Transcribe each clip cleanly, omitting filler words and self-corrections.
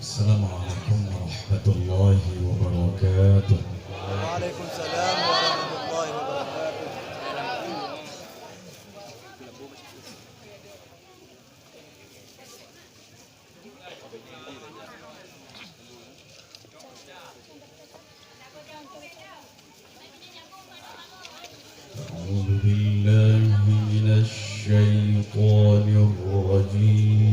السلام عليكم ورحمة الله وبركاته. وعليكم السلام ورحمة الله وبركاته. أعوذ بالله من الشيطان الرجيم.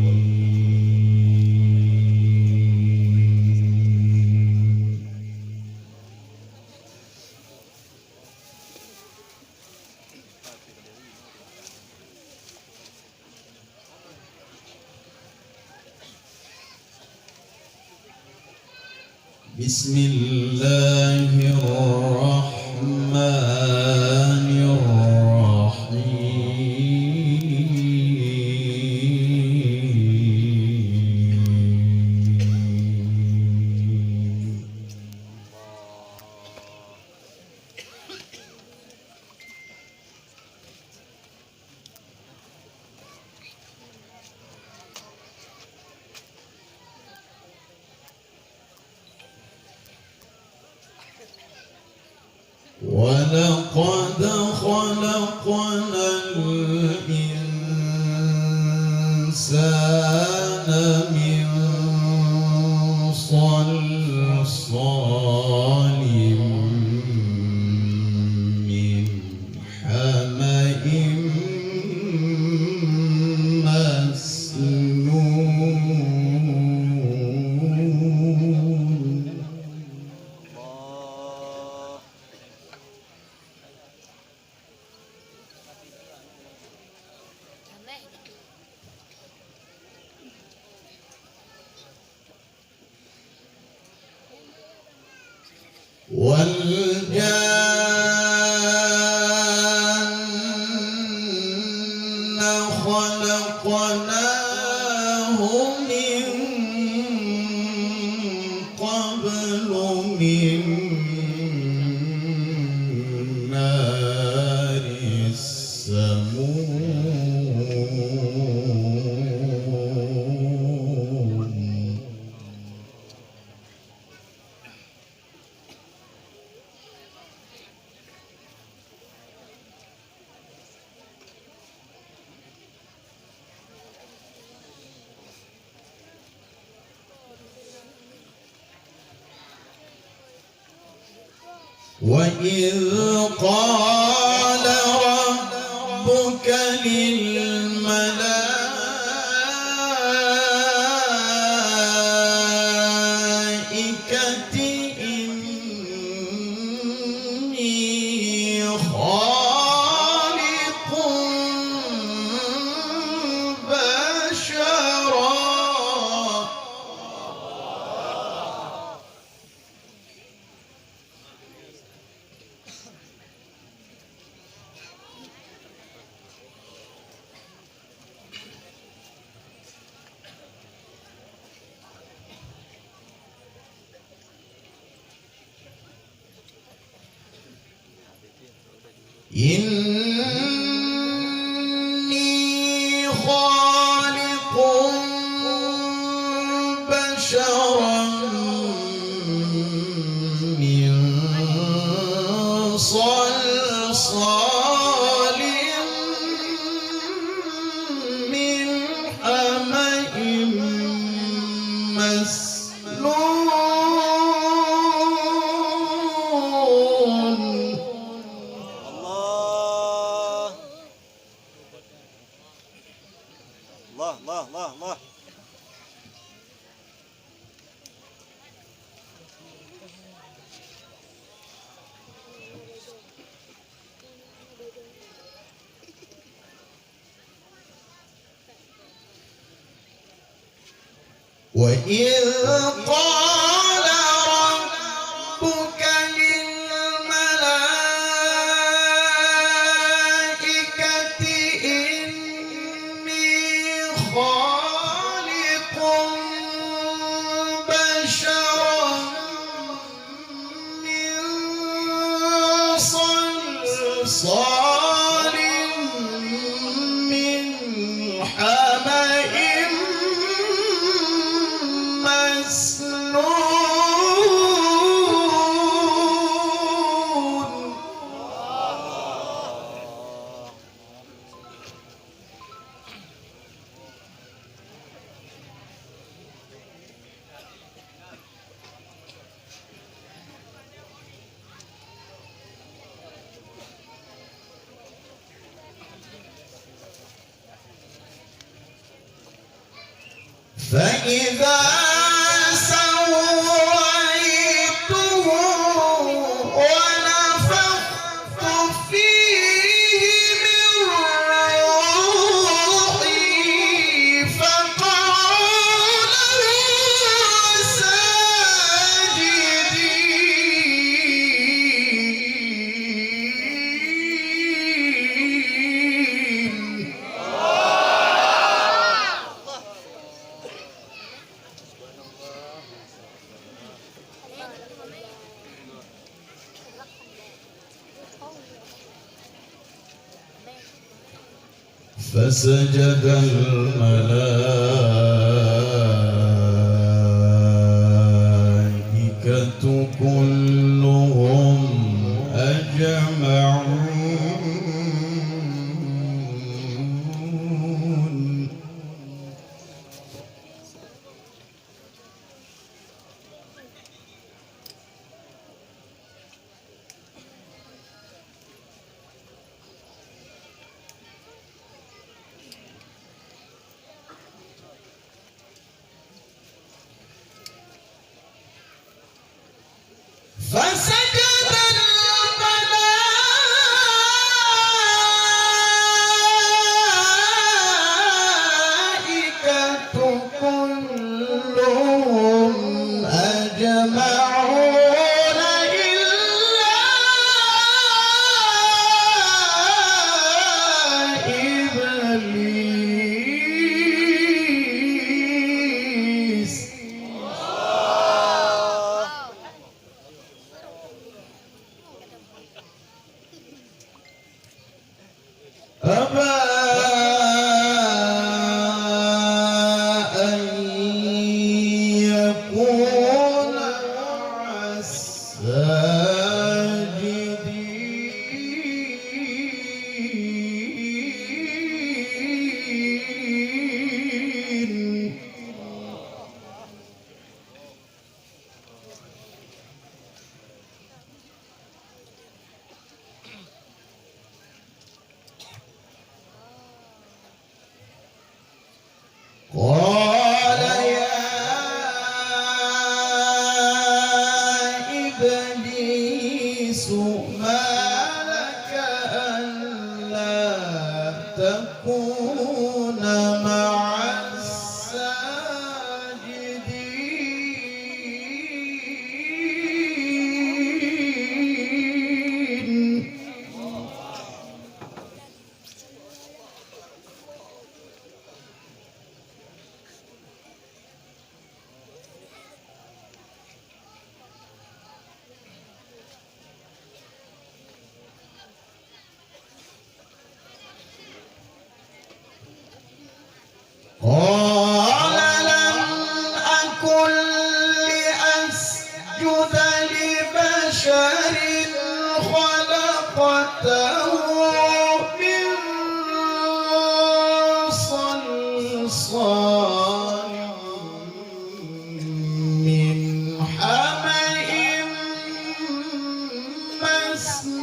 بسم الله الرحمن الرحيم. ولقد خلقنا الإنسان من صلصال من حمأ مسنون. والجان خلقناه من قبل من نار السموم. وإذ قال ربك للملائكة إني خالق بشرا. إني خالق بشرا من صلصال من حمأ مسنون. الله الله الله الله. وإذ قال ربك للملائكة إني خالق بشرا من صلصال من حمأ مسنون. فإذا سويته ونفخت فيه من روحي فقعوا ساجدين. فسجد الملائكة كلهم أجمعون. فسجد الملائكة كلهم أجمعون إلا إبليس أبى أن يكون مع الساجدين. قال يا إبليس ما لك ألا تكون مع الساجدين. قال لم أكن لأسجد لبشر خلقته من صلصال من حمإ مسنون.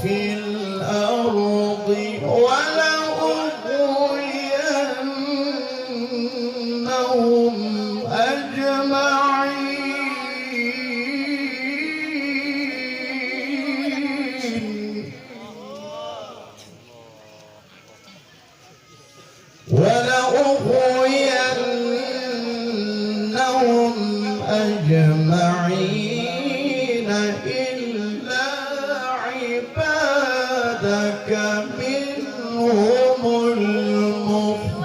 في الأرض ولأغوينهم أجمعين إلا عبادك منهم المخلصين.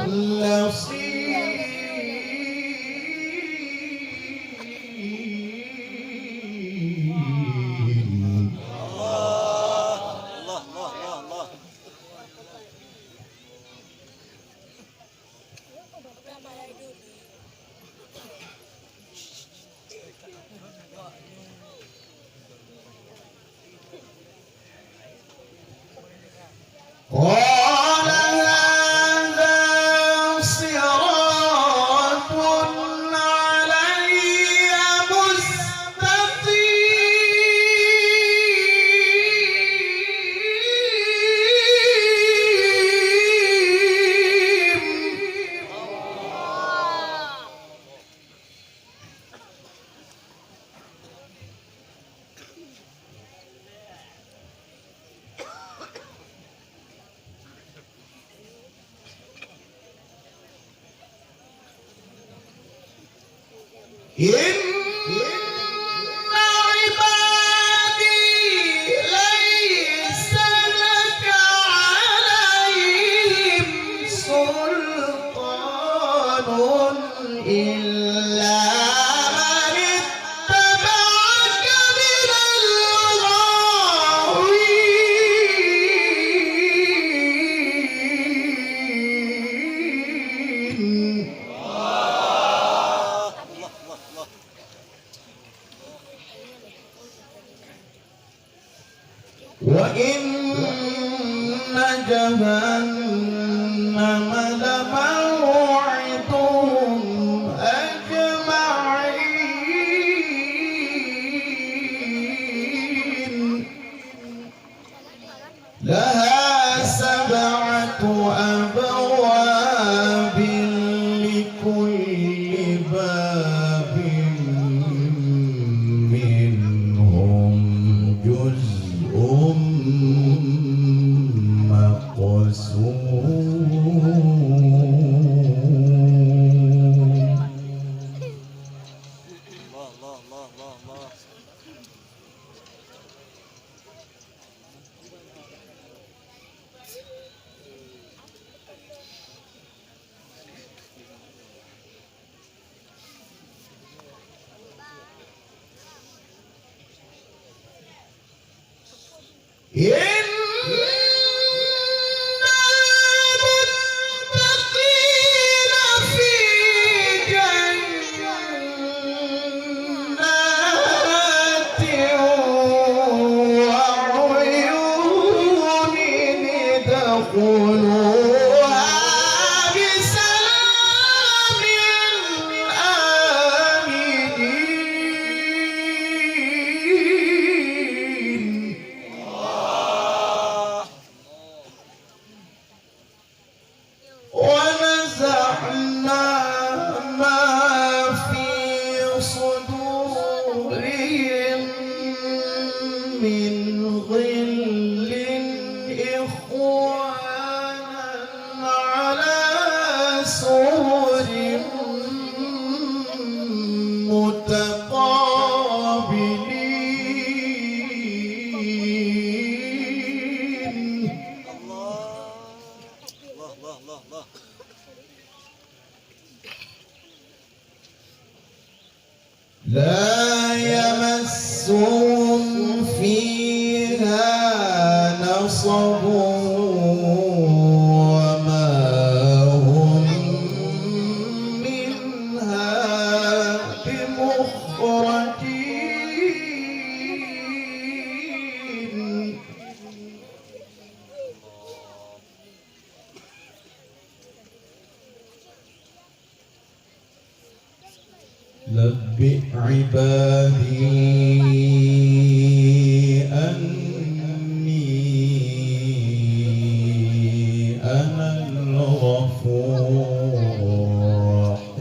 قال هذا صراط علي إن عبادي ليس لك عليهم سلطان إلا من اتبعك من الغاوين. وإن جهنم لموعدهم أجمعين لها 7 أبواب لكل باب منهم جزء إن المتقين في جنات وعيون ادخلوها بسلام آمنين. ونزعنا ما في صدورهم من غل إخوانا على سرر متقابلين. لا يمسهم فيها نصب نبئ عبادي أني أنا الغفور الرحيم.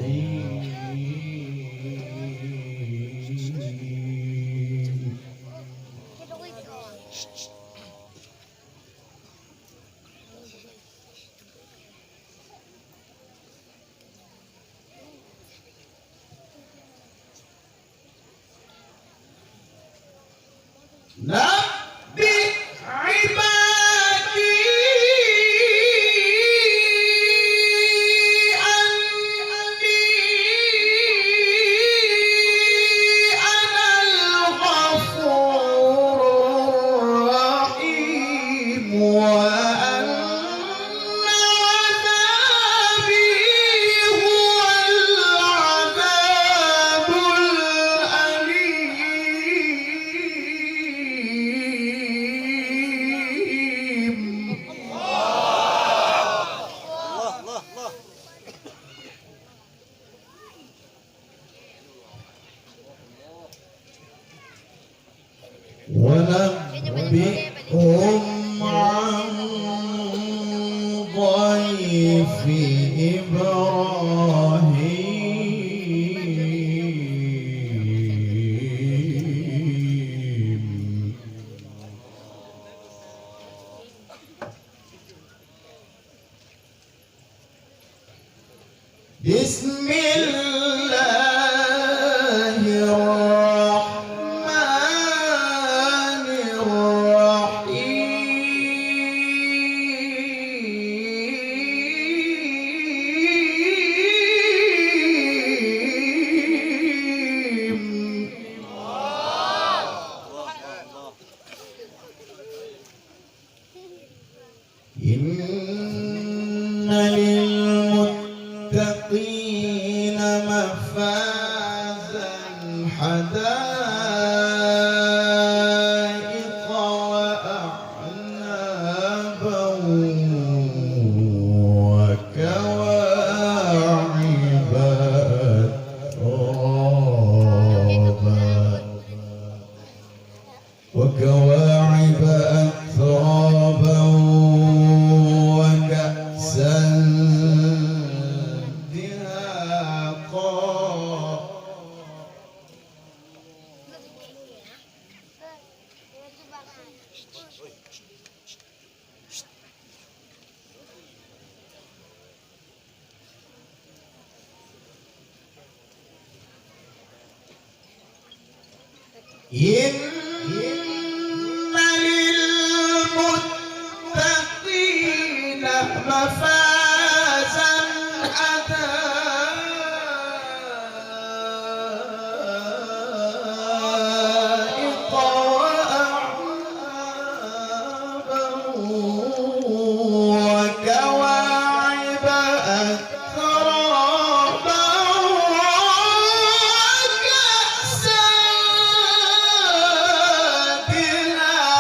نبئ عبادي أني أنا الغفور الرحيم وأن عذابي هو العذاب الأليم. الله الله الله. ونبئهم عن ضيف إبراهيم. بسم الله الرحمن الرحيم. إن للمتقين مفازا حدائق وأعنابا وكواعب أترابا وكأسا دهاقا. إن للمتقين مفازا حدائق وأعنابا وكواعب أترابا وكأسا دهاقا.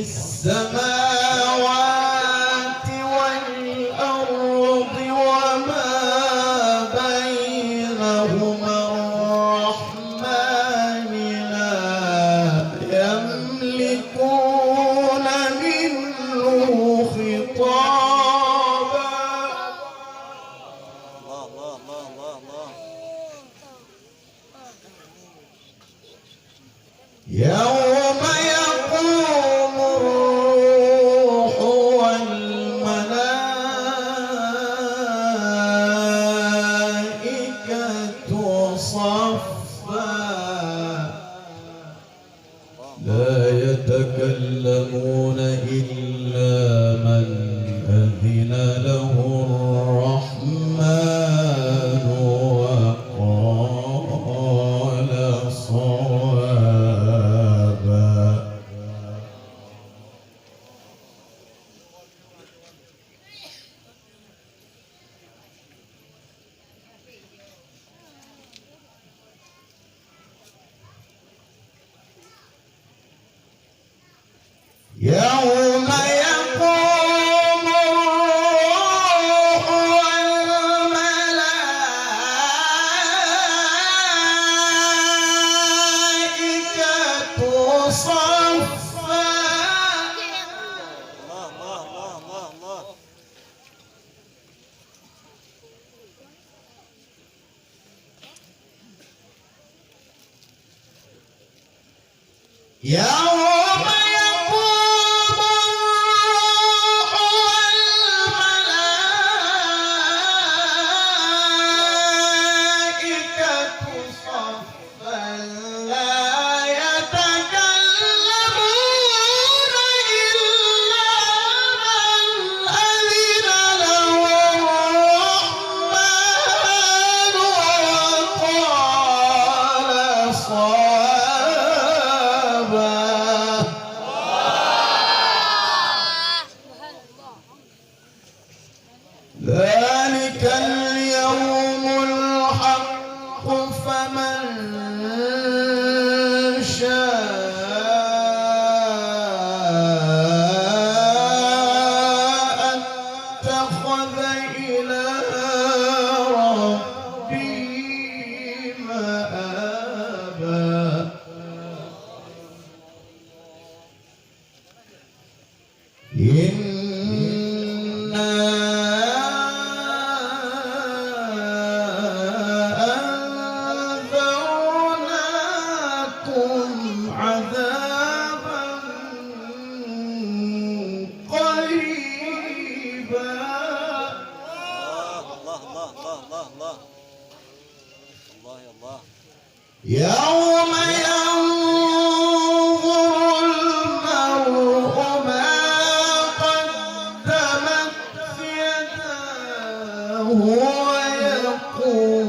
السماوات والأرض وما بينهما الرحمن لا يملكون منه خطابا. الله الله الله الله الله. يوم يقوم الروح والملائكة صفا لا يتكلمون إلا من أذن له الرحمن وقال صوابا. يوم يقوم الروح والملائكة صفا الله الله الله الله الله. يوم يقوم الروح والملائكة صفا لا يتكلمون إلا من أذن له الرحمن وقال صوابا. ذلك اليوم الحق فمن شاء اتخذ إلى ربه مآبا. أنذرناكم عذابا قريبا. الله الله الله الله الله. الله يا الله. يوم ينظر المرء ما قدمت يداه ويقول